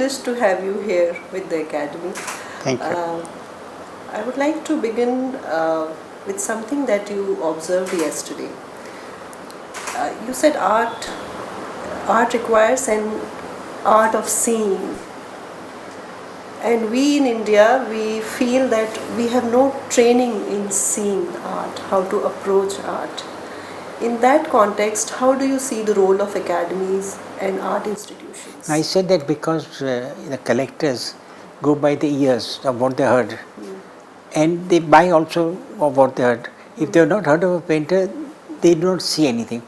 privileged to have you here with the Academy. Thank you. I would like to begin with something that you observed yesterday. You said art requires an art of seeing. And we in India, we feel that we have no training in seeing art, how to approach art. In that context, how do you see the role of academies and art institutions? I said that because the collectors go by the ears of what they heard, and they buy also of what they heard. If they have not heard of a painter, they don't see anything.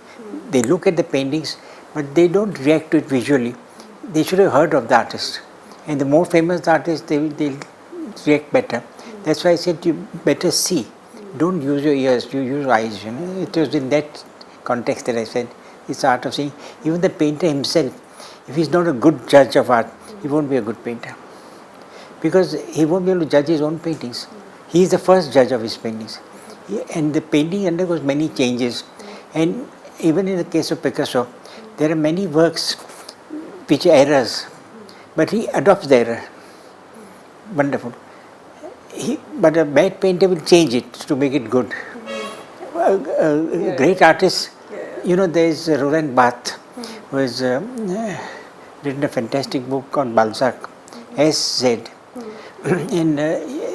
They look at the paintings, but they don't react to it visually. They should have heard of the artist. And the more famous the artist, they'll react better. That's why I said you better see. Don't use your ears, you use eyes. You know, it was in that context that I said it's art of seeing. Even the painter himself, if he's not a good judge of art, he won't be a good painter, because he won't be able to judge his own paintings. He is the first judge of his paintings, and the painting undergoes many changes. And even in the case of Picasso, there are many works which are errors, but he adopts the error. Wonderful. But a bad painter will change it to make it good. A great artist, you know, there is Roland Barthes, who has written a fantastic book called Balzac, S.Z. And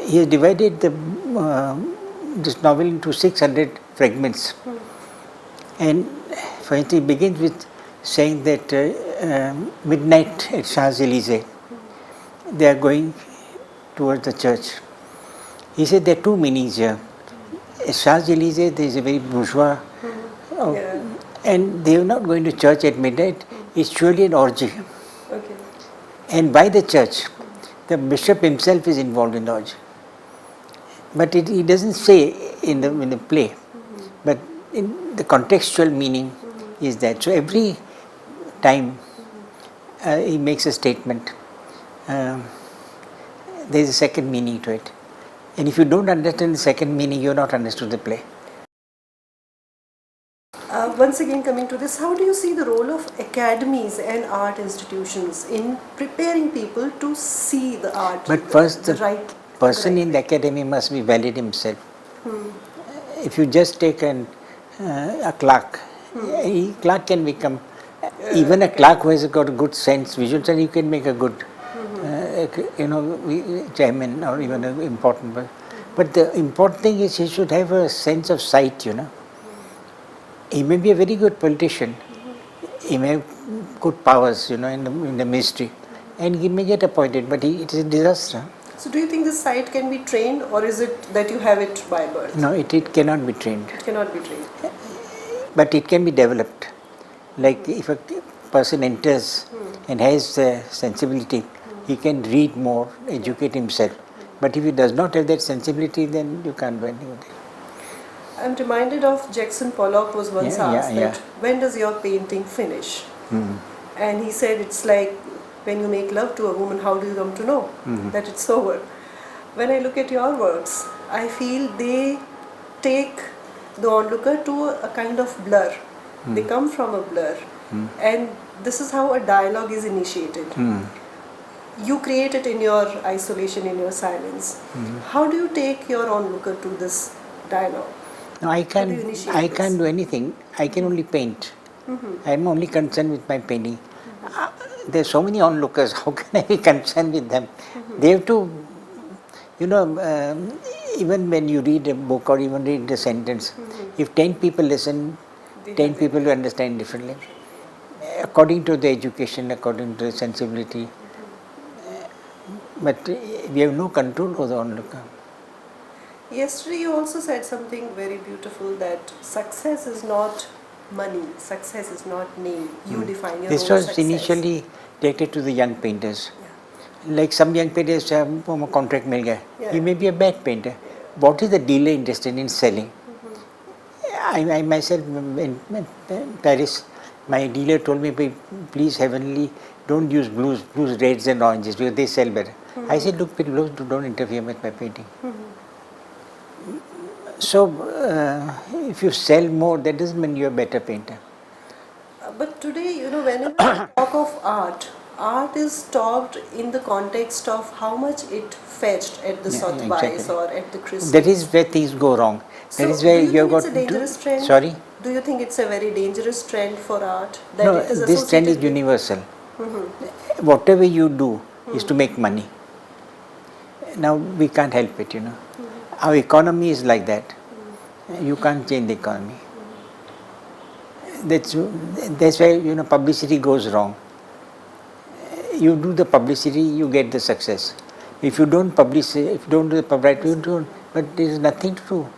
he has divided this novel into 600 fragments. And for instance, he begins with saying that midnight at Champs-Élysées, they are going towards the church. He said there are two meanings here. At Champs-Élysées, there is a very bourgeois, and they are not going to church at midnight. It's surely an orgy. Okay. And by the church, the bishop himself is involved in the orgy. But he doesn't say in the play, but in the contextual meaning is that. So every time he makes a statement, there is a second meaning to it. And if you don't understand the second meaning, you have not understood the play. Once again, coming to this, how do you see the role of academies and art institutions in preparing people to see the art? But first, the right person in the academy must be valid himself. If you just take a clerk, a clerk can become, even a clerk who has got a good sense, visual sense, you can make a good, chairman or even an important person. But the important thing is he should have a sense of sight, you know. He may be a very good politician. He may have good powers, you know, in the ministry, and he may get appointed, but it is a disaster. So do you think this sight can be trained, or is it that you have it by birth? No, it cannot be trained. It cannot be trained. But it can be developed. Like if a person enters and has sensibility, he can read more, educate himself. But if he does not have that sensibility, then you can't do anything. I'm reminded of Jackson Pollock was once asked that when does your painting finish? And he said it's like when you make love to a woman, how do you come to know that it's over? When I look at your works, I feel they take the onlooker to a kind of blur. They come from a blur. And this is how a dialogue is initiated. You create it in your isolation, in your silence. How do you take your onlooker to this dialogue? No, I can't do anything. I can only paint. I am only concerned with my painting. There are so many onlookers. How can I be concerned with them? They have to, you know, even when you read a book or even read a sentence, if 10 people listen, 10 people will understand differently. According to the education, according to the sensibility. But we have no control over the onlooker. Yesterday you also said something very beautiful, that success is not money, success is not name. You define your own success. This was initially directed to the young painters. Like some young painters have a contract mil gaya. He may be a bad painter. What is the dealer interested in selling? I myself in Paris, my dealer told me, please heavenly, don't use blues, reds and oranges because they sell better. I said, look, blues don't interfere with my painting. So, if you sell more, that doesn't mean you're a better painter. But today, you know, whenever we talk of art, art is talked in the context of how much it fetched at the Sotheby's or at the Christie's. That is where things go wrong. So that is where do you think got it's a dangerous trend? Sorry? Do you think it's a very dangerous trend for art? That No, it is this trend is associated universal. Whatever you do is to make money. Now we can't help it, Our economy is like that. You can't change the economy. That's why publicity goes wrong. You do the publicity, you get the success. If you don't publish, if you don't do the publicity, you don't. But there is nothing to do.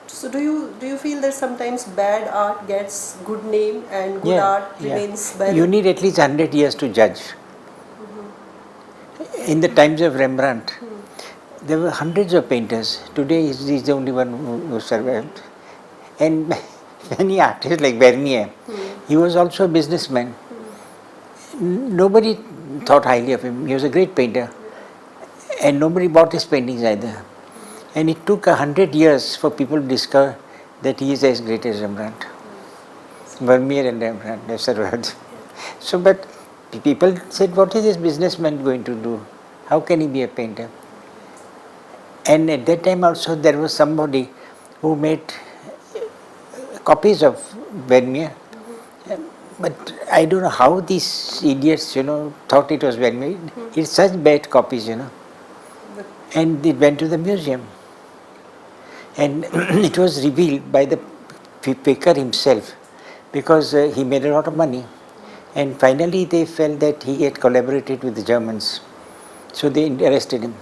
So do you feel that sometimes bad art gets good name and good art remains bad? You need at least 100 years to judge. In the times of Rembrandt, there were hundreds of painters. Today he is the only one who survived. And many artists like Vermeer, he was also a businessman. Nobody thought highly of him. He was a great painter. And nobody bought his paintings either. And it took 100 years for people to discover that he is as great as Rembrandt. Vermeer and Rembrandt have survived. So, but people said, what is this businessman going to do? How can he be a painter? And at that time also there was somebody who made copies of Vermeer. But I don't know how these idiots, thought it was Vermeer. It's such bad copies, And it went to the museum. And it was revealed by the faker himself because he made a lot of money. And finally they felt that he had collaborated with the Germans. So they arrested him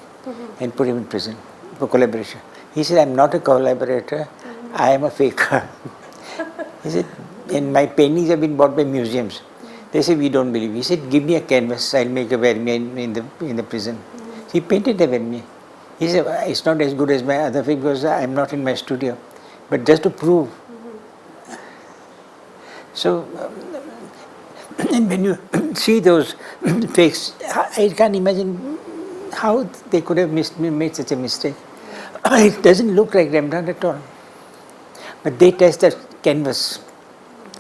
and put him in prison for collaboration. He said, I'm not a collaborator, I am a faker. He said, and my paintings have been bought by museums. They said, we don't believe. He said, give me a canvas, I'll make a Vermeer in the prison. So he painted a Vermeer. He said, it's not as good as my other fake because I'm not in my studio. But just to prove. So, and when you see those fakes, I can't imagine how they could have made such a mistake. It doesn't look like Rembrandt at all. But they test the canvas,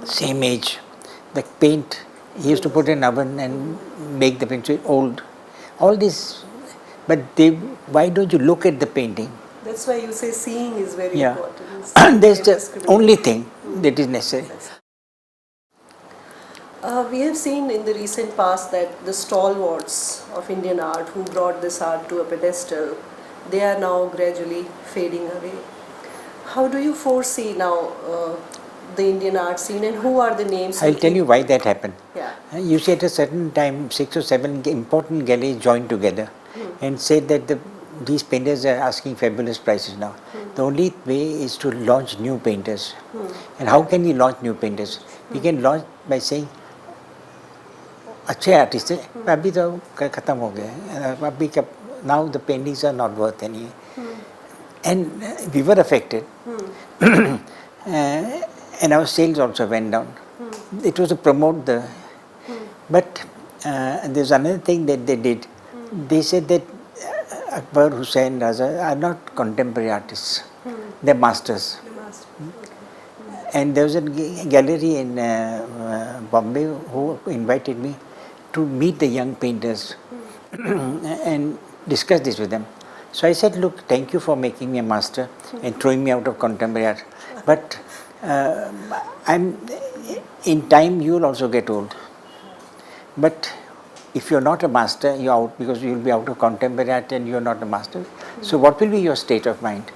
same age. The paint, he used to put in an oven and make the paint so old. All this. But why don't you look at the painting? That's why you say seeing is very important. That's the only thing that is necessary. We have seen in the recent past that the stalwarts of Indian art who brought this art to a pedestal, they are now gradually fading away. How do you foresee now the Indian art scene and who are the names? I'll tell you why that happened. Yeah. You see, at a certain time, 6 or 7 important galleries joined together and said that these painters are asking fabulous prices now. The only way is to launch new painters. And how can we launch new painters? We can launch by saying, अच्छे artist है, अभी तो खत्म हो गए, अभी now the paintings are not worth any. And we were affected. And our sales also went down. It was to promote the. But there's another thing that they did. They said that Akbar, Hussain, Raza are not contemporary artists. They're masters. And there was a gallery in Bombay who invited me to meet the young painters and discuss this with them. So I said, look, thank you for making me a master and throwing me out of contemporary art. But in time you will also get old. But if you're not a master, you're out because you'll be out of contemporary art and you're not a master. So what will be your state of mind?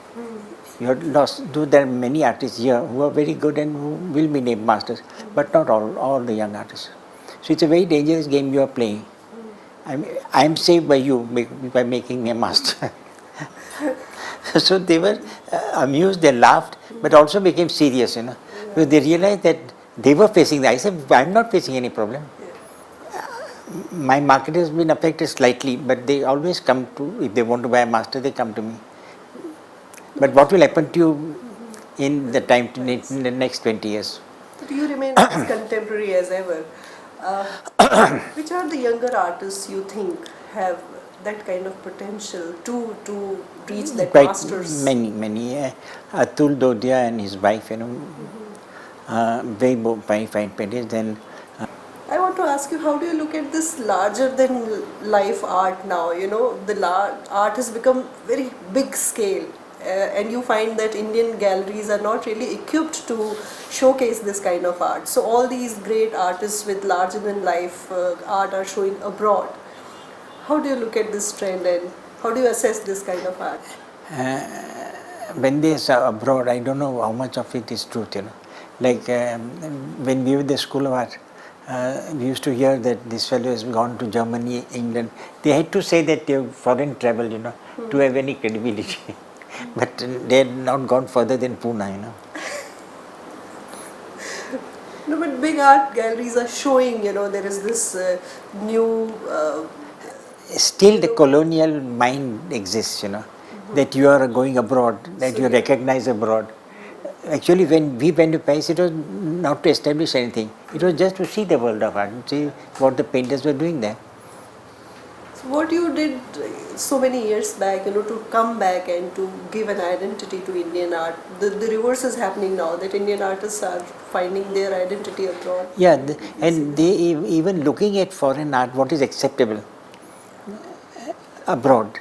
You're lost. Though there are many artists here who are very good and who will be named masters, but not all the young artists. So it's a very dangerous game you are playing. I'm saved by you by making me a master. So they were amused, they laughed, but also became serious, Because they realized that they were facing that. I said, I'm not facing any problem. My market has been affected slightly, but they always come to, if they want to buy a master, they come to me. But what will happen to you in the time, in the next 20 years? But you remain as contemporary as ever. Which are the younger artists you think have that kind of potential to reach that masters? Many. Atul Dodia and his wife, very fine painters. Then I want to ask you, how do you look at this larger than life art now? You know, the art has become very big scale, and you find that Indian galleries are not really equipped to showcase this kind of art. So all these great artists with larger than life art are showing abroad. How do you look at this trend, and how do you assess this kind of art? When they say abroad, I don't know how much of it is truth, you know. Like when we were in the School of Art, we used to hear that this fellow has gone to Germany, England. They had to say that they have foreign travel, you know, to have any credibility. But they had not gone further than Pune, you know. No, but big art galleries are showing, you know, there is this new... Still the colonial mind exists, you know, that you are going abroad, that you recognize abroad. Actually, when we went to Paris, it was not to establish anything. It was just to see the world of art, see what the painters were doing there. So what you did so many years back, you know, to come back and to give an identity to Indian art, the reverse is happening now, that Indian artists are finding their identity abroad. Yeah, and they even looking at foreign art, what is acceptable abroad.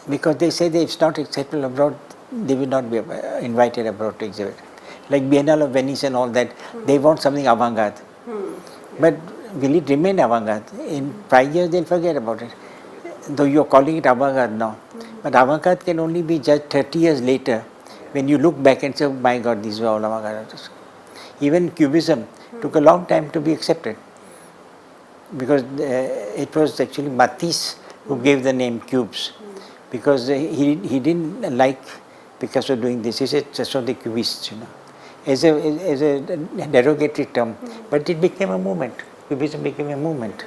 Because they say that if it's not acceptable abroad, they will not be invited abroad to exhibit. Like Biennale Venice and all that, they want something avant-garde. But will it remain avant-garde? In 5 years, they'll forget about it. Though you're calling it avant-garde now. But avant-garde can only be judged 30 years later when you look back and say, oh my God, these were all avant-garde artists. Even Cubism took a long time to be accepted. Because it was actually Matisse who gave the name cubes. Because he didn't like Picasso doing this. He said, just so the cubists, you know, as a derogatory term. But it became a movement. Cubism became a movement.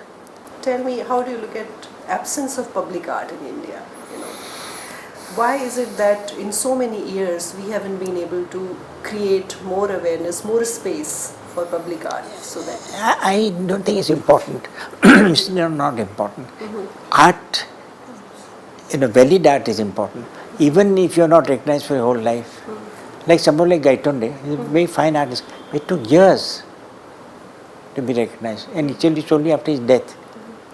Tell me, how do you look at absence of public art in India? You know, why is it that in so many years we haven't been able to create more awareness, more space for public art? So that I don't think it's important. It's not important. Art, you know, valid art is important. Even if you're not recognized for your whole life. Like someone like Gaitonde, he's a very fine artist. It took years to be recognized. And it's only after his death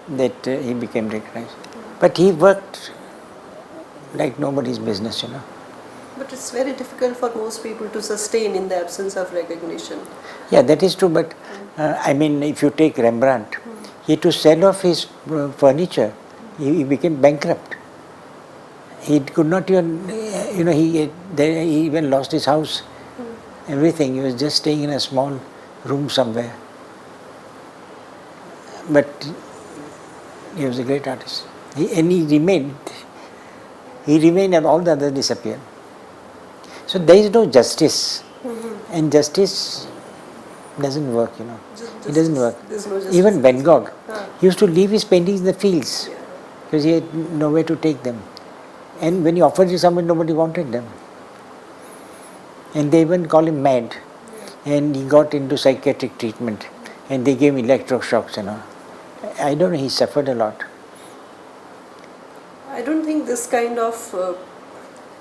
that he became recognized. But he worked like nobody's business, you know. But it's very difficult for most people to sustain in the absence of recognition. Yeah, that is true. But I mean, if you take Rembrandt, he had to sell off his furniture. He became bankrupt. He could not even, you know, he even lost his house, everything. He was just staying in a small room somewhere. But he was a great artist. He remained and all the others disappeared. So there is no justice. And justice doesn't work, you know. It doesn't work. No Even Van Gogh, he used to leave his paintings in the fields because he had nowhere to take them. And when he offered to someone, nobody wanted them. And they even call him mad. And he got into psychiatric treatment. And they gave him electroshocks, you know. I don't know, he suffered a lot. I don't think this kind of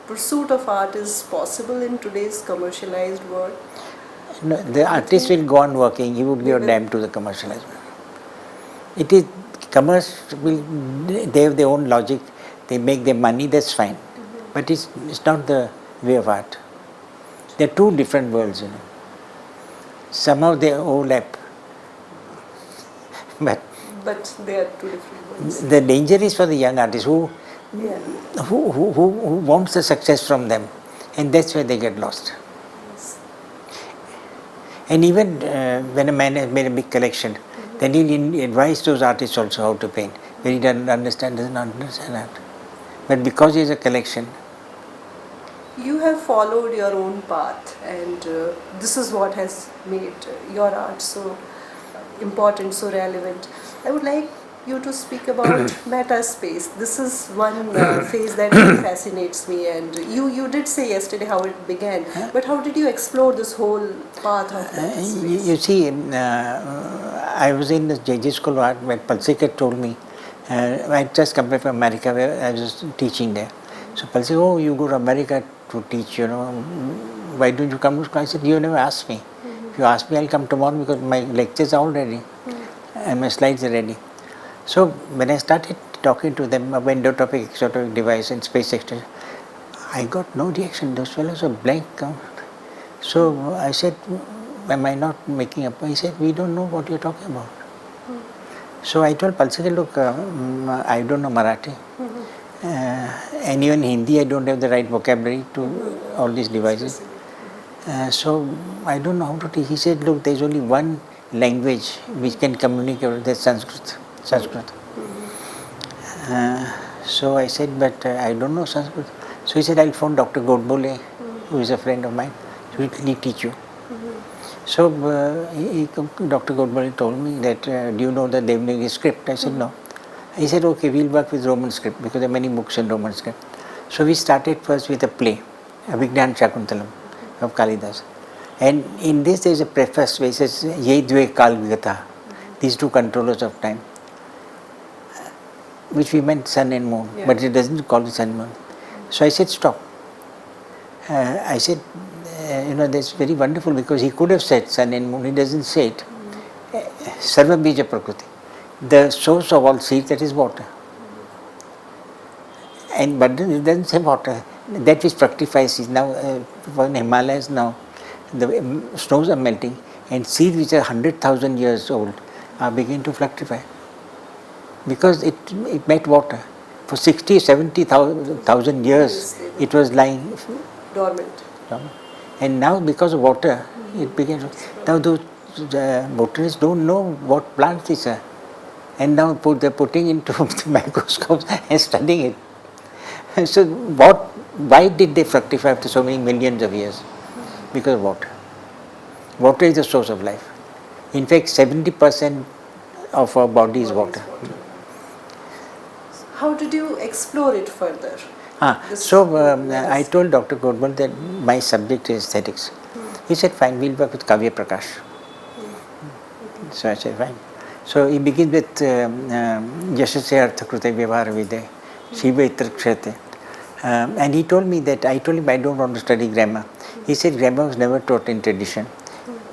pursuit of art is possible in today's commercialized world. No, the artist will go on working, he would give a damn to the commercialized world. It is, commerce will, they have their own logic, they make their money, that's fine. But it's not the way of art. They're two different worlds, you know. Somehow they overlap. But they are two different worlds. The danger is for the young artists who wants the success from them, and that's where they get lost. Yes. And even when a man has made a big collection, then he'll advise those artists also how to paint. When he doesn't understand art. But because he has a collection. You have followed your own path, and this is what has made your art so important, so relevant. I would like you to speak about metaspace. This is one phase that really fascinates me, and you did say yesterday how it began, but how did you explore this whole path of metaspace? You see, I was in the JJ School of Art where Palsekar told me, I just come back from America where I was teaching there. So Pal said, oh, you go to America to teach, you know, why don't you come to school? I said, you never asked me. If you ask me, I'll come tomorrow because my lectures are all ready. and my slides are ready. So when I started talking to them about endotropic exotropic device and space extension, I got no reaction. Those fellows were blank. So I said, am I not making up? He said, we don't know what you're talking about. So I told Palsake, look, I don't know Marathi. And even Hindi, I don't have the right vocabulary to all these devices. So I don't know how to teach. He said, look, there's only one language which can communicate, that's Sanskrit. So I said, but I don't know Sanskrit. So he said, I'll phone Dr. Godbole, who is a friend of mine, he will teach you. So Dr. Godbole told me that, do you know the Devanagari script? I said, no. He said, okay, we'll work with Roman script because there are many books in Roman script. So we started first with a play, Abhignan Shakuntalam of Kalidas. And in this there is a preface where it says, Ye dve kal vigata, these two controllers of time, which we meant sun and moon, but it doesn't call it sun and moon. So I said, stop. I said, that's very wonderful because he could have said sun and moon, he doesn't say it. Sarva bija prakriti. The source of all seeds, that is water. But it doesn't say water. That which fructifies is now, for the Himalayas now, the snows are melting and seeds which are 100,000 years old are beginning to fructify. Because it met water. For 60, 70,000 years it was lying dormant. And now because of water, it began to. Now those botanists don't know what plants these are. And now they're putting into the microscopes and studying it. So why did they fructify after so many millions of years? Because of water. Water is the source of life. In fact, 70% of our body is water. How did you explore it further? I told Dr. Godbole that my subject is aesthetics. He said, fine, we'll work with Kavya Prakash. So I said, fine. So he begins with Yashasya Arthakrute Vyavahara Vidya, Shiva Itra Kshate. And he told me that, I told him I don't want to study grammar. He said grammar was never taught in tradition.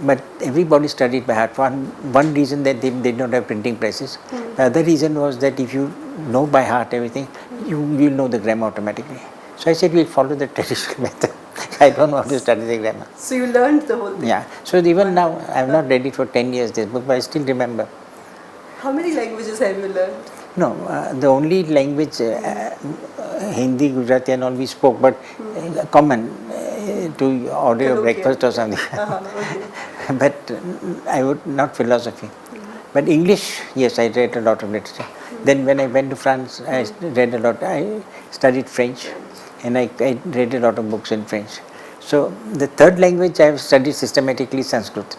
But everybody studied by heart. One reason that they did not have printing presses. The other reason was that if you know by heart everything, you will know the grammar automatically. So I said we'll follow the traditional method. I don't want to study the grammar. So you learned the whole thing? Yeah. So even now, I have not read it for 10 years this book, but I still remember. How many languages have you learned? No, the only language, Hindi, Gujarati and all we spoke, but common to order breakfast or something. Okay. But I would not philosophy. But English, yes, I read a lot of literature. Then when I went to France, I read a lot. I studied French and I read a lot of books in French. So the third language I have studied systematically Sanskrit.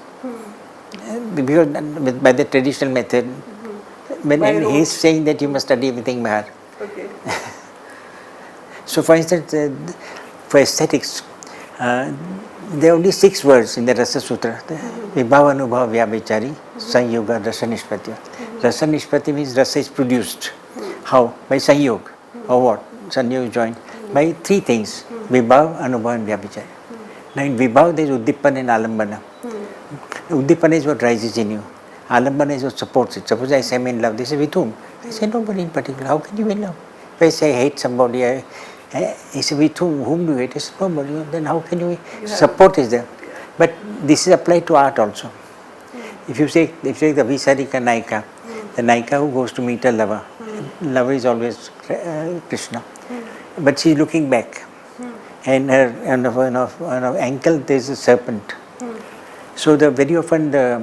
Because by the traditional method, when he is saying that you must study everything by heart. Okay. So for instance, for aesthetics, there are only 6 words in the Rasa Sutra. Vibhava Anubhava Vyabhichari Sanyoga Rasa Nishpati. Rasa Nishpati means rasa is produced. How? By Sanyog. Or what? Sanyog is joined. By 3 things. Vibhava, Anubhava and Vyabhichari. Now in Vibhava there is Uddipana and Alambana. Uddipana is what rises in you. Alambana is what supports it. Suppose I say I'm in love. They say, with whom? I say, nobody in particular. How can you be in love? If I say I hate somebody, he said, with whom do you hate? I said, nobody. Then how can you support is there? But this is applied to art also. If you take the Visarika Naika, the Naika who goes to meet a lover, lover is always Krishna. But she is looking back. And on her ankle there is a serpent. So very often the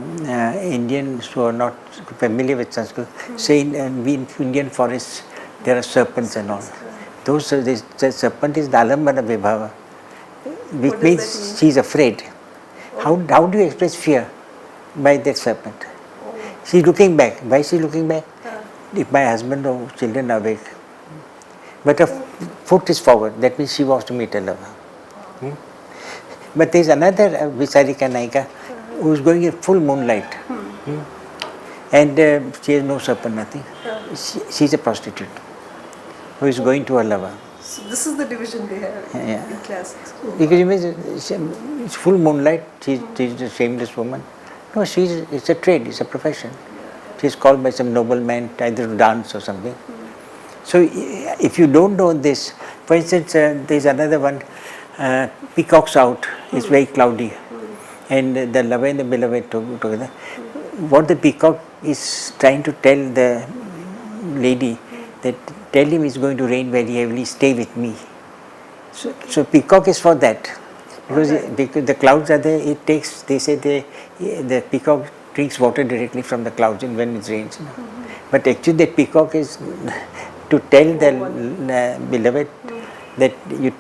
Indians who are not familiar with Sanskrit say in Indian forests there are serpents and all. The serpent is the Alambana Vibhava, which means she is afraid. How do you express fear? By that serpent. She is looking back. Why is she looking back? If my husband or children are awake. But her foot is forward, that means she wants to meet a lover. But there is another Visarika Naika who is going in full moonlight. And she has no serpent, nothing. She is a prostitute who is going to her lover. So this is the division they have in classes. Because you mean it's full moonlight, she is a shameless woman. No, it's a trade, it's a profession. She's called by some nobleman either to dance or something. So if you don't know this, for instance, there's another one, Peacock's Out, it's very cloudy, and the lover and the beloved together. What the peacock is trying to tell the lady, that tell him it's going to rain very heavily, stay with me. So peacock is for that, because the clouds are there. It takes, they say the peacock drinks water directly from the clouds and when it rains. But actually that peacock is to tell the beloved that you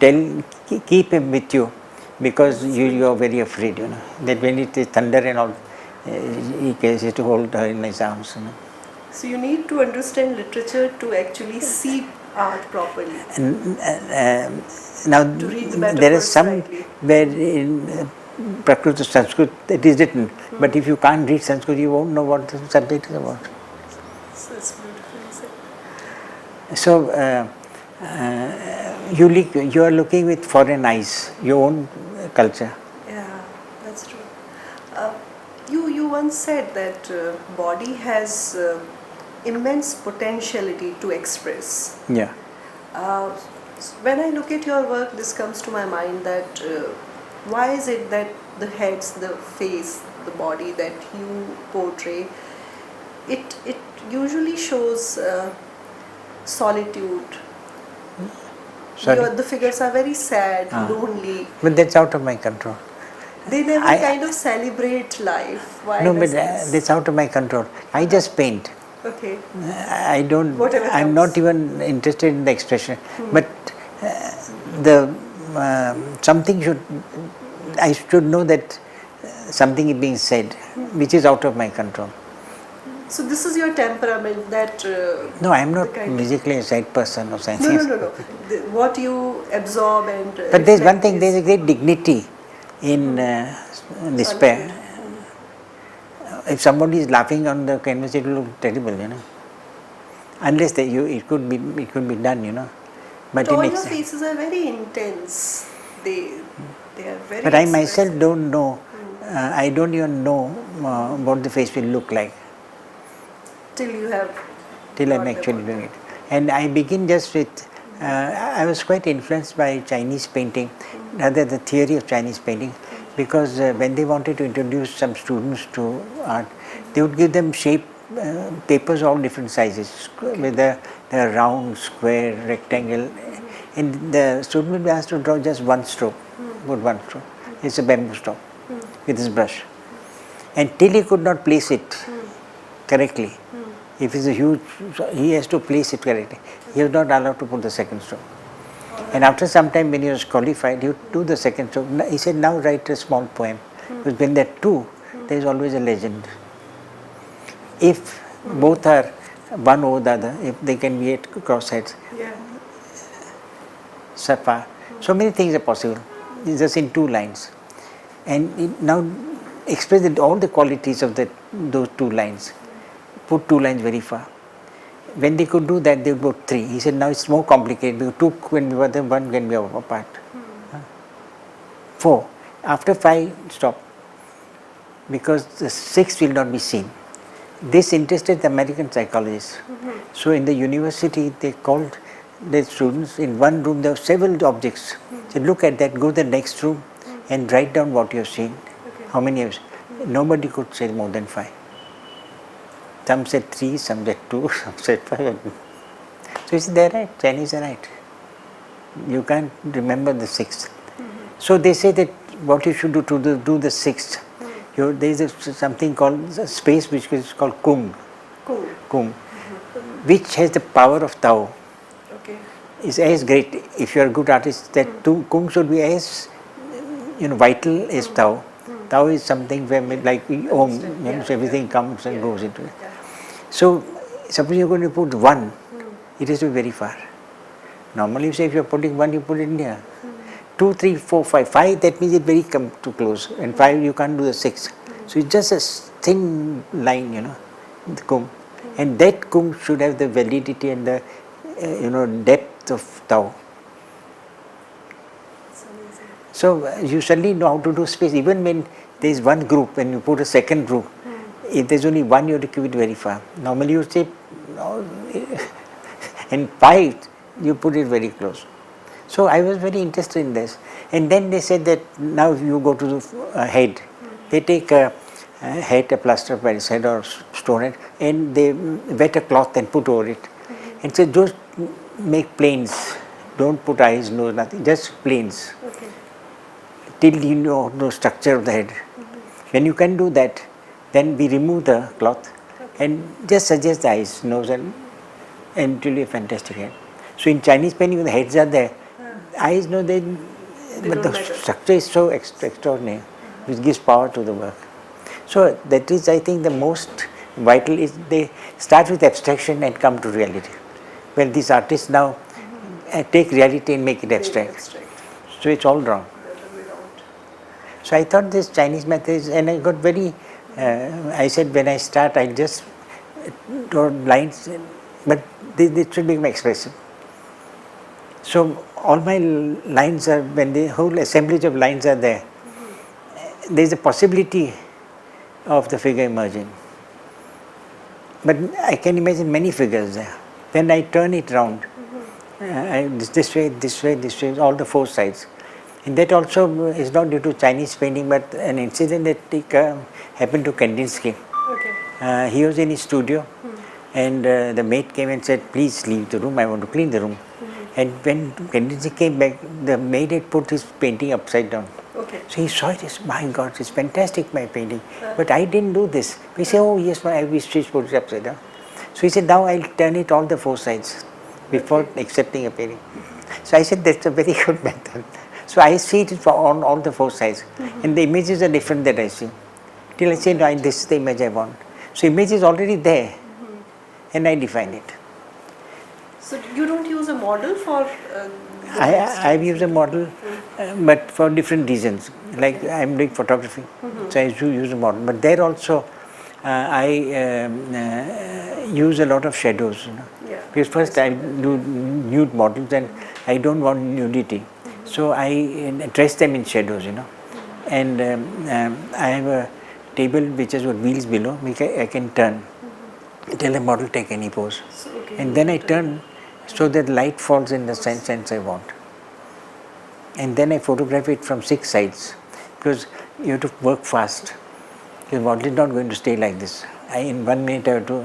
keep him with you, because you are very afraid, that when it is thunder and all, he has to hold her in his arms. So you need to understand literature to actually see art properly. Now there is some where in Prakrit Sanskrit it is written, but if you can't read Sanskrit, you won't know what the subject is about. So it's beautifully said. So you are looking with foreign eyes, your own culture. Yeah, that's true. You once said that body has immense potentiality to express. Yeah. When I look at your work, this comes to my mind that why is it that the heads, the face, the body that you portray, it usually shows solitude. The figures are very sad, lonely. But that's out of my control. They never kind of celebrate life. Why? No, but that's out of my control. I just paint. Okay. I don't. I'm not even interested in the expression. But something should. I should know that something is being said, which is out of my control. So this is your temperament that. No, I'm not musically a side person or something. No. What you absorb and. But there's one thing. There's a great dignity in despair. If somebody is laughing on the canvas, it will look terrible, Unless it could be done, But all your faces are very intense. They are very. But I myself don't know. I don't even know what the face will look like. Till I'm actually doing it. And I begin just with. I was quite influenced by Chinese painting, rather the theory of Chinese painting. Because when they wanted to introduce some students to art, they would give them shape papers all different sizes, with the round, square, rectangle, and the student would be asked to draw just one stroke, one stroke. It's a bamboo stroke with his brush, and till he could not place it correctly. If it's a huge, he has to place it correctly. He was not allowed to put the second stroke. And after some time, when he was qualified, he would do the second stroke. He said, now write a small poem. Because when there are two, there is always a legend. If both are one over the other, if they can be at crossheads, Safa, so many things are possible. It's just in two lines. And now express all the qualities of those two lines. Put two lines very far. When they could do that, they would put three. He said, now it's more complicated because two can be within, one can be apart. 4. After 5, stop. Because the 6 will not be seen. This interested the American psychologists. So in the university, they called the students in one room. There were several objects. Said, look at that, go to the next room and write down what you have seen. How many years? Nobody could say more than 5. Some said 3, some said 2, some said 5. So you see, they're right, Chinese are right. You can't remember the 6th. So they say that what you should do to do the 6th, there is something called a space which is called Kung. Kung. Which has the power of Tao. Is as great. If you are a good artist, that Kung should be as vital as Tao. Tao is something where like Om, so everything comes and goes into it. So suppose you are going to put 1, it has to be very far. Normally you say if you are putting 1, you put it near. 2, 3, 4, 5. 5, that means it very come too close. And 5, you can't do the 6. So it's just a thin line, the Kung. And that Kung should have the validity and the depth of Tao. So you suddenly know how to do space. Even when there is one group and you put a second group, if there's only one, you have to keep it very far. Normally you say, no, in 5, you put it very close. So I was very interested in this. And then they said that now you go to the head. They take a head, a plaster of Paris head or stone head, and they wet a cloth and put over it. And so just make planes. Don't put eyes, nose, nothing, just planes. Okay. Till you know the structure of the head. When you can do that, then we remove the cloth and just suggest the eyes, nose, and it will be a fantastic head. So in Chinese painting, the heads are there. Eyes, no, but the structure is so extraordinary, which gives power to the work. So that is, I think, the most vital is they start with abstraction and come to reality. Well, these artists now take reality and make it abstract. So it's all wrong. So I thought this Chinese method is, and I got very, I said when I start, I just draw lines, but they should become expressive. So all my lines are, when the whole assemblage of lines are there, there is a possibility of the figure emerging. But I can imagine many figures there. Then I turn it round. This way, all the 4 sides. And that also is not due to Chinese painting, but an incident that happened to Kandinsky. Okay. He was in his studio, and the maid came and said, "Please leave the room, I want to clean the room." And when Kandinsky came back, the maid had put his painting upside down. Okay. So he saw it, my God, it's fantastic, my painting. But I didn't do this. He said, "Oh yes, I wish to put it upside down." So he said, "Now I'll turn it all the 4 sides before accepting a painting." So I said, "That's a very good method." So I see it on all the 4 sides. And the images are different that I see. Till I say, "No, this is the image I want." So image is already there. And I define it. So you don't use a model for... I've used a model, but for different reasons. Like I'm doing photography, so I use a model. But there also, I use a lot of shadows. You know? Yeah. Because first I do nude models, and I don't want nudity, so I dress them in shadows. You know, and I have a table which has got wheels below, which I can turn. Tell the model take any pose, and then I turn so that light falls in the sense I want. And then I photograph it from 6 sides, because you have to work fast. Your model is not going to stay like this. In 1 minute I have to,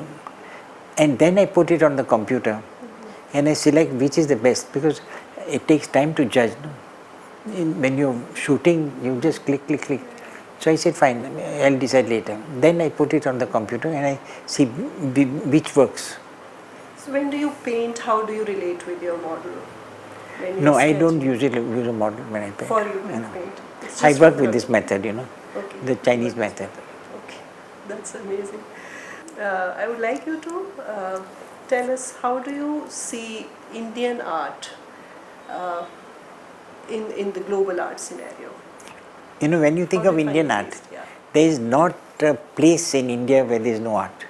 and then I put it on the computer, and I select which is the best, because it takes time to judge. When you're shooting, you just click. So I said, fine, I'll decide later. Then I put it on the computer and I see which works. So when do you paint, how do you relate with your model? No, I don't usually use a model when I paint. For you to paint? I work with this method, the Chinese method. Okay, that's amazing. I would like you to tell us, how do you see Indian art in the global art scenario? When you think of Indian art, there is not a place in India where there is no art.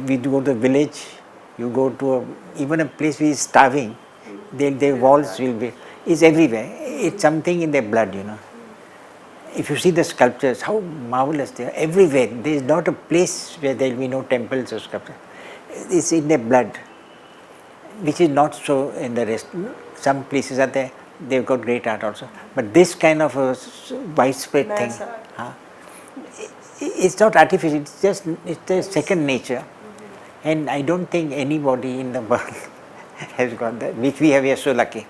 We go to a village, you go to even a place which is starving, their walls will be, it's everywhere. It's something in their blood, If you see the sculptures, how marvelous they are, everywhere. There is not a place where there will be no temples or sculptures. It's in their blood, which is not so in the rest. Some places are there, they've got great art also. But this kind of a widespread thing, it's not artificial, it's a second nature. And I don't think anybody in the world has got that, which we are so lucky.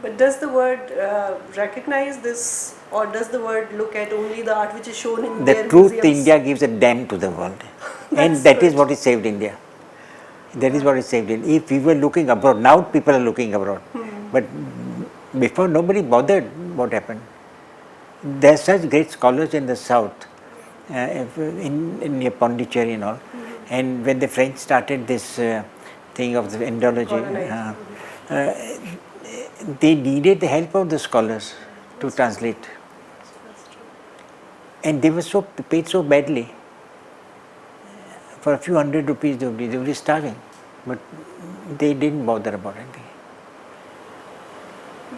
But does the world recognize this, or does the world look at only the art which is shown in their museums? The truth, India gives a damn to the world. And that is what is saved India. That is what is saved India. If we were looking abroad, now people are looking abroad. But before, nobody bothered what happened. There are such great scholars in the south, in Pondicherry and all. And when the French started this thing of the Indology, they needed the help of the scholars to translate. And they were paid so badly. For a few hundred rupees they would be starving. But they didn't bother about anything.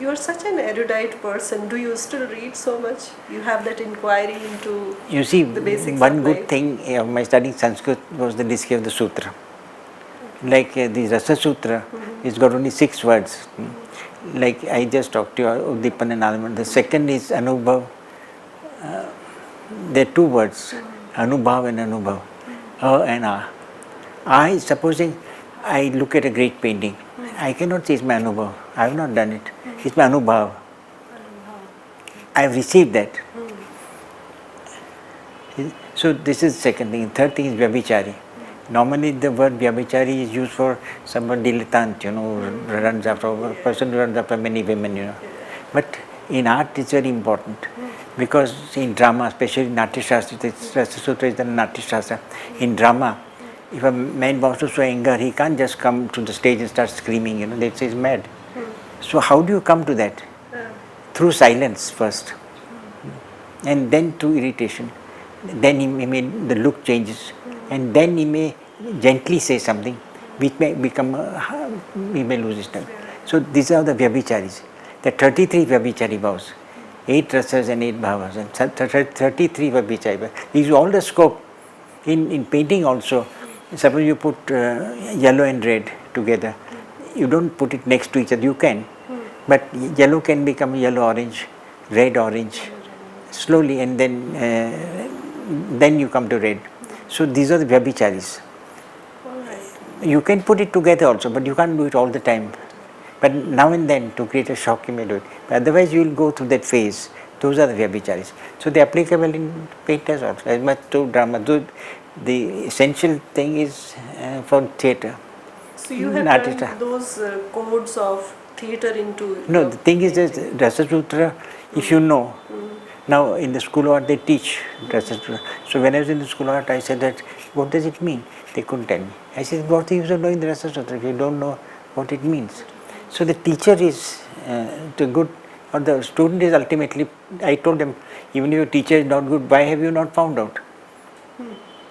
You are such an erudite person. Do you still read so much? You have that inquiry into You see, the basics one of good life. thing of my studying Sanskrit was the discovery of the sutra. Like the Rasa Sutra, it's got only 6 words. Like I just talked to you, Uddipan and Alman. The second is Anubhav. There are 2 words, Anubhav and Anubhav, A and A. I, supposing I look at a great painting, I cannot say it's my Anubhav. I have not done it. It's my Anubhav. I have received that. So this is second thing. Third thing is Vyabhichari. Normally the word Vyabhichari is used for someone dilettante, who runs after a person who runs after many women, But in art it's very important because in drama, especially Natya Shastra, Rasa Sutra is the Natya Shastra. In drama, if a man wants to show anger, he can't just come to the stage and start screaming, they say he's mad. So how do you come to that? Through silence first, and then through irritation. Then the look changes, and then he may gently say something which may become, he may lose his tongue. So these are the Vyabhicharis. The 33 Vyabhichari vows, 8 rasas and 8 bhavas, and 33 Vyabhichari vows. These are all the scope. In painting also, suppose you put yellow and red together, you don't put it next to each other, you can, but yellow can become yellow orange, red orange, slowly, and then you come to red. So these are the Vyabhicharis. You can put it together also, but you can't do it all the time. But now and then, to create a shock, you may do it. But otherwise, you will go through that phase. Those are the Vyabhicharis. So they are applicable in painters also, as much to drama. The essential thing is for theatre. So you have turned those codes of theatre into... No, the thing is that Rasa Sutra, if you know, now in the school of art they teach Rasa Sutra. So when I was in the school of art, I said that, what does it mean? They couldn't tell me. I said, what's the use of knowing the Rasa Sutra if you don't know what it means? So the teacher is the good, or the student is ultimately, I told them, even if your teacher is not good, why have you not found out?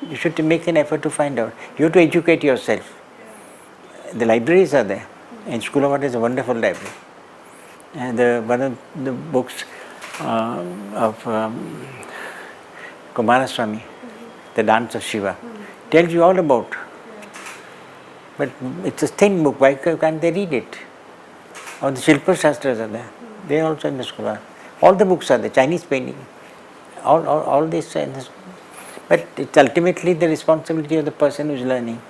You should make an effort to find out. You have to educate yourself. The libraries are there, and School of Art is a wonderful library. And one of the books of Kumaraswamy, The Dance of Shiva, tells you all about. But it's a thin book, why can't they read it? Or the Shilpa Shastras are there, they are also in the School of Art. All the books are there, Chinese painting, all this. But it's ultimately the responsibility of the person who is learning,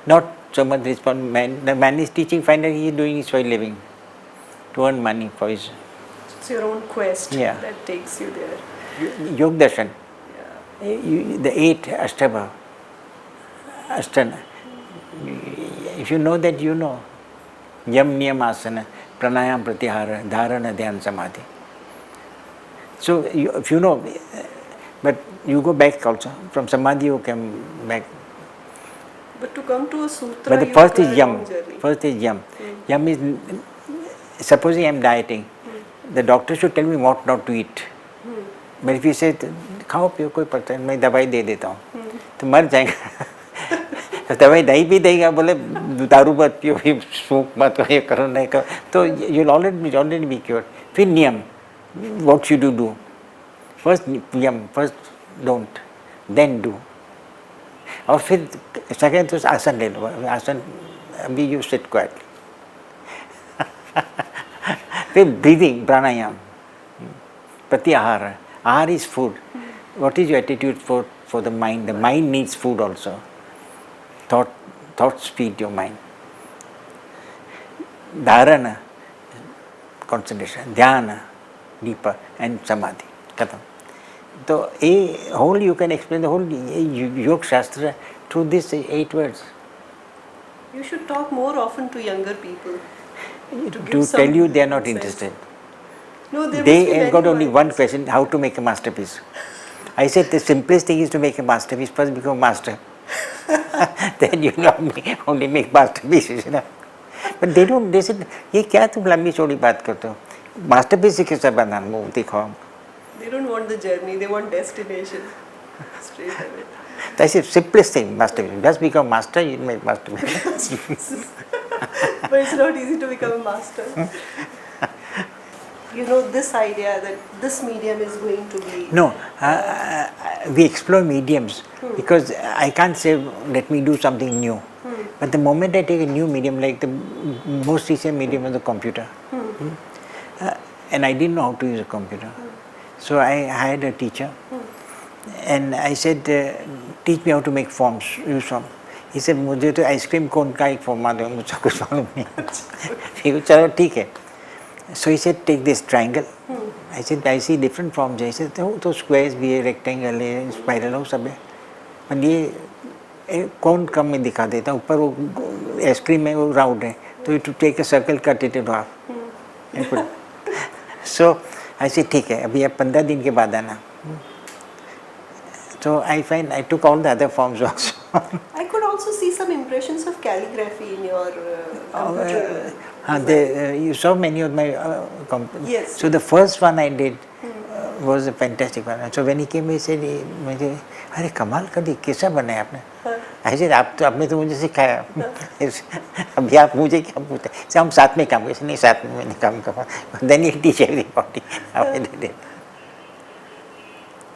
not so much the man is teaching, finally he is doing his for a living, to earn money for his... It's your own quest that takes you there. Yog Darshan, the 8 Ashtava, Ashtana, if you know that, you know, Yam Niyam Asana, Pranayam Pratyahara, Dharana Dhyan Samadhi. So if you know, but you go back also, from Samadhi you come back. But to come to a sutra, but the first is Yam. First is Yam. Yam is, supposing I am dieting, the doctor should tell me what not to eat. But if you say, खाओ पियो कोई पता नहीं, मैं दवाई दे देता हूँ, तो मर जाएगा. दवाई नहीं भी देगा, बोले दारू मत पियो, स्मोक मत करो, ये करो नहीं करो, तो you'll already be cured. फिर नियम, what should you do? First Yam, first don't, then do. और फिर सेकेंड तो आसन ले लो, आसन अभी यू सिट क्वाइटली. फिर ब्रीदिंग, प्राणायाम, प्रत्याहार. आहार is food. What is your attitude for the mind? The mind needs food also. Thoughts feed your mind. धारण, concentration, ध्यान, deeper, and samadhi. खत्म. So, whole you can explain the whole Yoga Shastra through these 8 words. You should talk more often to younger people. To tell you they are not interested. No, they have got only one question: how to make a masterpiece. I said the simplest thing is to make a masterpiece. First become a master. Then you only make masterpieces. But they don't. They said, "ये क्या तुम लंबी चौड़ी बात करते हो? Masterpiece से कैसे बनाना? वो दिखाओ." They don't want the journey, they want destination. Straight away. That's the simplest thing, masterpiece. Just become master, you make masterpiece. But it's not easy to become a master. this idea that this medium is going to be... No, we explore mediums because I can't say let me do something new. But the moment I take a new medium, like the most recent medium was the computer, and I didn't know how to use a computer, so I hired a teacher, and I said, teach me how to make forms, use form. He said, मुझे तो ice cream cone का एक form आता है, मुझे कुछ मालूम नहीं. चलो ठीक है. So he said, take this triangle. I said, I see different forms. He said, तो squares भी है, rectangle है, spiral है, सब है. पर ये कौन कम में दिखा देता, ऊपर वो आइसक्रीम है, वो राउंड है, तो you to take a circle, cut it in half. So I said, ठीक है, अभी आप 15 दिन के बाद आना. So I took all the other forms also. I could also see some impressions of calligraphy in your you saw many of my yes. So the first one I did was a fantastic one. So when he came, he said, मुझे अरे कमाल कर दी, कैसा बनाया आपने? I said, आपने तो मुझे सिखाया. अभी आप मुझे क्या पूछते? हम साथ में काम करें, नहीं साथ में मैंने काम करा. Then he'll teach everybody how I did it.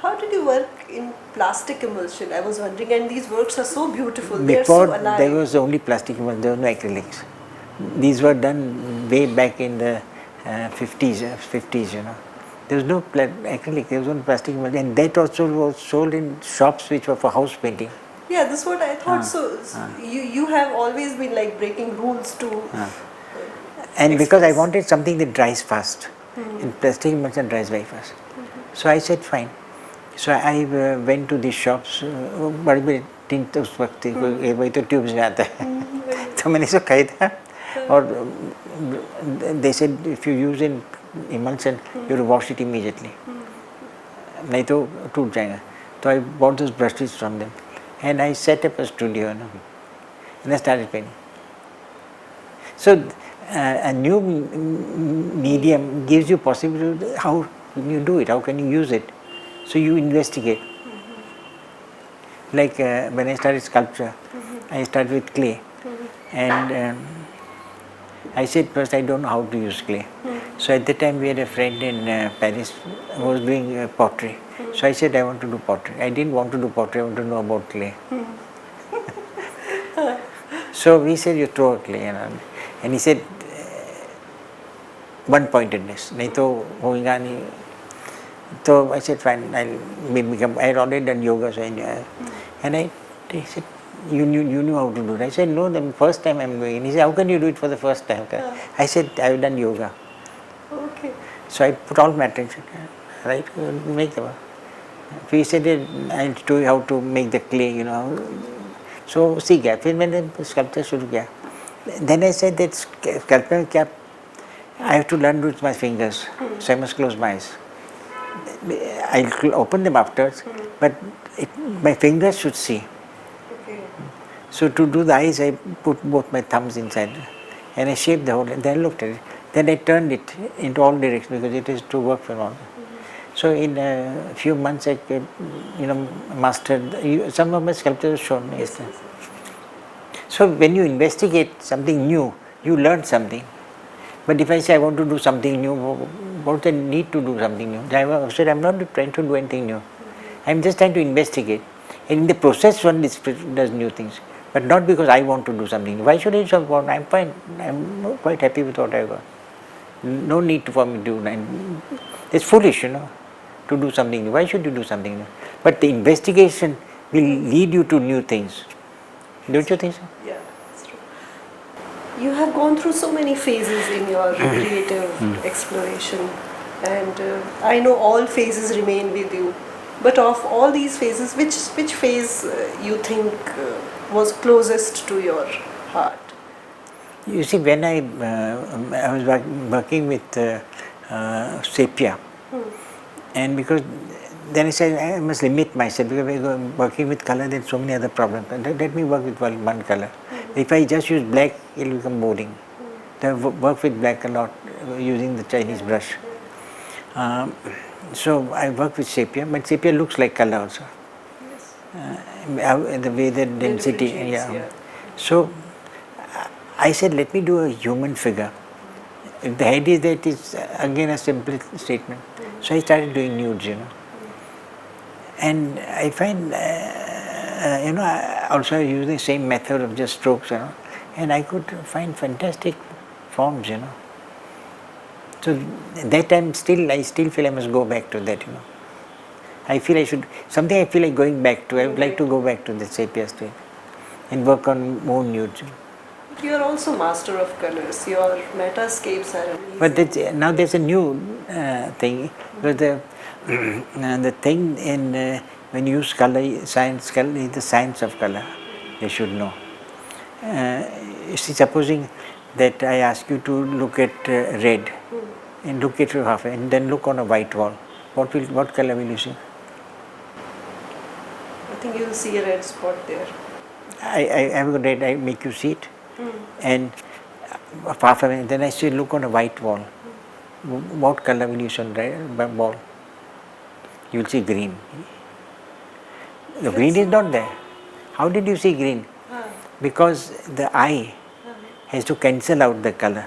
How did you work in plastic emulsion? I was wondering, and these works are so beautiful. Before they are so alive. there was only plastic emulsion, there were no acrylics. These were done way back in the 50s, you know. There was no acrylic, there was only plastic emulsion, and that also was sold in shops which were for house painting. Yeah, that's what I thought. You have always been like breaking rules to... And because I wanted something that dries fast, and plastic emulsion dries very fast. So I said, fine. So I went to these shops, बड़े-बड़े tint उस वक्त थे, वही तो tubes में आता है, तो मैंने इसको खरीदा, और they said if you use in emulsion, you have to wash it immediately, नहीं तो टूट जाएगा. So I bought those brushes from them, and I set up a studio, you know, and I started painting. So a new medium gives you possibility. How can you do it? How can you use it? So you investigate. Like when I started sculpture, I started with clay, and I said first I don't know how to use clay. So at the time we had a friend in Paris who was doing pottery. So I said I want to do pottery. I didn't want to do pottery, I want to know about clay. So we said you throw a clay, and he said one pointedness, नहीं तो होगा नहीं. So I said fine, I had already done yoga, so and he said, you knew how to do it. I said, no, the first time I'm doing it. He said, how can you do it for the first time? I said, I've done yoga. Okay. So I put all my attention, right, make the work. He said, I'll show you how to make the clay, you know. So सीख गया. फिर मैंने sculpture शुरू किया. Then I said that sculpture क्या, I have to learn with my fingers, so I must close my eyes. I'll open them afterwards, but my fingers should see. Okay. So to do the eyes, I put both my thumbs inside, and I shaped the whole. Then I looked at it. Then I turned it into all directions because it is to work for all. So in a few months, I could, mastered. Some of my sculptures shown. Yes. So when you investigate something new, you learn something. But if I say I want to do something new, what's the need to do something new? I said I'm not trying to do anything new. I'm just trying to investigate. And in the process, one does new things. But not because I want to do something new. Why should I do something? I'm fine. I'm quite happy with what I got. No need for me to do. It's foolish, to do something new. Why should you do something new? But the investigation will lead you to new things. Don't you think so? Yeah, that's true. You have gone through so many phases in your creative exploration, and I know all phases remain with you. But of all these phases, which phase you think was closest to your heart? You see, when I was working with sepia, and because then I said I must limit myself because when I'm working with color, there's so many other problems. Let me work with one color. If I just use black, it will become boring. So I work with black a lot using the Chinese brush. So I work with sepia, but sepia looks like color also. Yes. The way the density, yeah. So I said, let me do a human figure If the head is there, it is again a simple statement. So I started doing nudes, and I find, also I use the same method of just strokes, and I could find fantastic forms, So that time I still feel I must go back to that, I feel I should, something I feel like going back to. I would like to go back to the sepia state and work on more nudes. You are also master of colors. Your metascapes are amazing. But now there's a new thing, because the thing in when you use color is the science of color. You should know. Supposing that I ask you to look at red, and look at your half, and then look on a white wall. What color will you see? I think you will see a red spot there. I have a red. I make you see it, and half away. Then I say, look on a white wall. What color will you see on the wall? You will see green. The green is not there. How did you see green? Because the eye has to cancel out the color.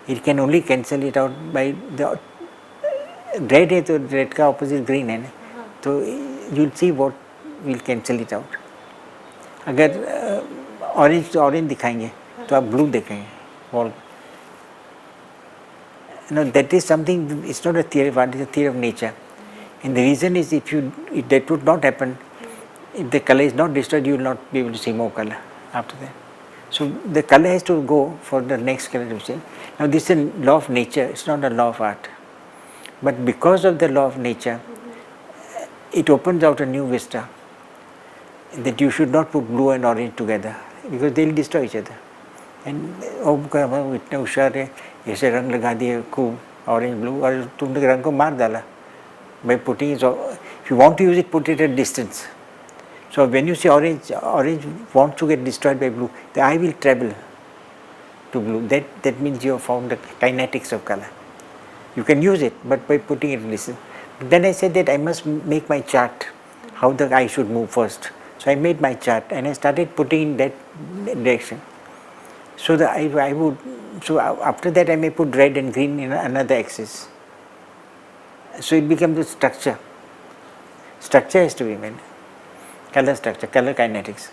It can only cancel it out by the red है तो red का opposite green है ना, तो you'll see what will cancel it out. अगर orange तो orange दिखाएंगे तो आप blue देखेंगे wall. That is something. It's not a theory of art; it's a theory of nature. And the reason is, if that would not happen, if the color is not destroyed, you will not be able to see more color after that. So the color has to go for the next color to see. Now this is a law of nature. It's not a law of art. But because of the law of nature, it opens out a new vista, that you should not put blue and orange together, because they will destroy each other. And इतने होशियार है, ऐसे रंग लगा दिए खूब orange blue, और तुमने रंग को मार डाला. By putting it, if you want to use it, put it at distance. So when you see orange wants to get destroyed by blue, the eye will travel to blue. That means you have found the kinetics of color. You can use it, but by putting it at distance. Then I said that I must make my chart, how the eye should move first. So I made my chart and I started putting in that direction. So so after that I may put red and green in another axis. So it becomes the structure. Structure has to be made. Color structure, color kinetics.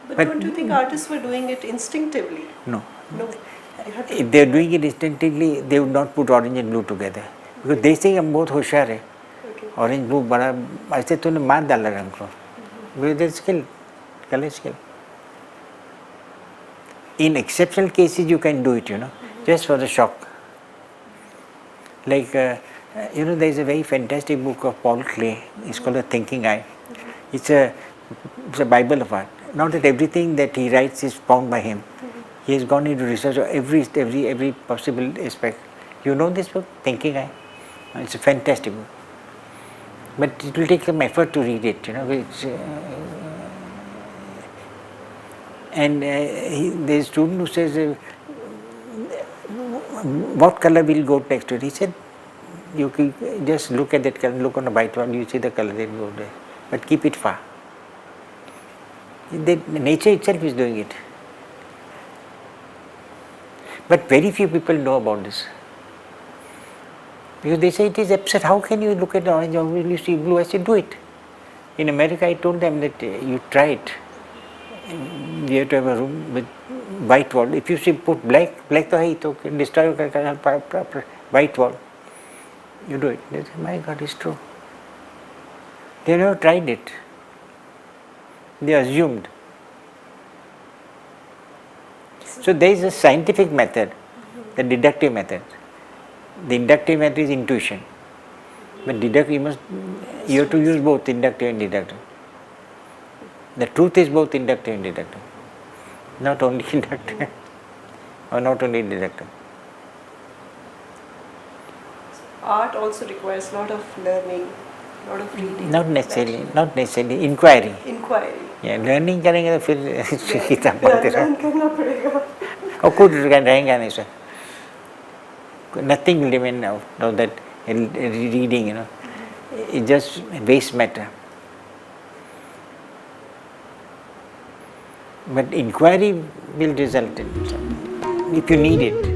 But don't you think artists were doing it instinctively? No. No. If they are doing it instinctively, they would not put orange and blue together. Because they say हम बहुत होशियार है. Orange blue बड़ा ऐसे तूने मार डाला रंग को. Because there's skill, color skill. In exceptional cases you can do it, just for the shock. Like, there is a very fantastic book of Paul Klee. It's called The Thinking Eye. It's a Bible of art. Not that everything that he writes is found by him. He has gone into research of every possible aspect. You know this book, Thinking Eye? It's a fantastic book. But it will take some effort to read it, and there is a student who says, what color will go next to it? He said, you can just look at that color, look on the white one, you see the color that will go there. But keep it far. Nature itself is doing it. But very few people know about this. Because they say it is absurd. How can you look at the orange, how will you see blue? I said, do it. In America, I told them that you try it. You have to have a room with white wall. If you see put black तो है ही तो destroy white wall. You do it. They say, my God, it's true. They never tried it. They assumed. So there is a scientific method, the deductive method. The inductive method is intuition. But deductive, you have to use both inductive and deductive. The truth is both inductive and deductive, not only inductive or not only deductive. Art also requires a lot of learning, a lot of reading. Not necessarily. Inquiry. Yeah, learning करेंगे तो फिर किताब पढ़ते learn करना पड़ेगा. और कुछ रहेगा नहीं sir. Nothing will remain out of that reading, It's just waste matter. But inquiry will result in something, if you need it.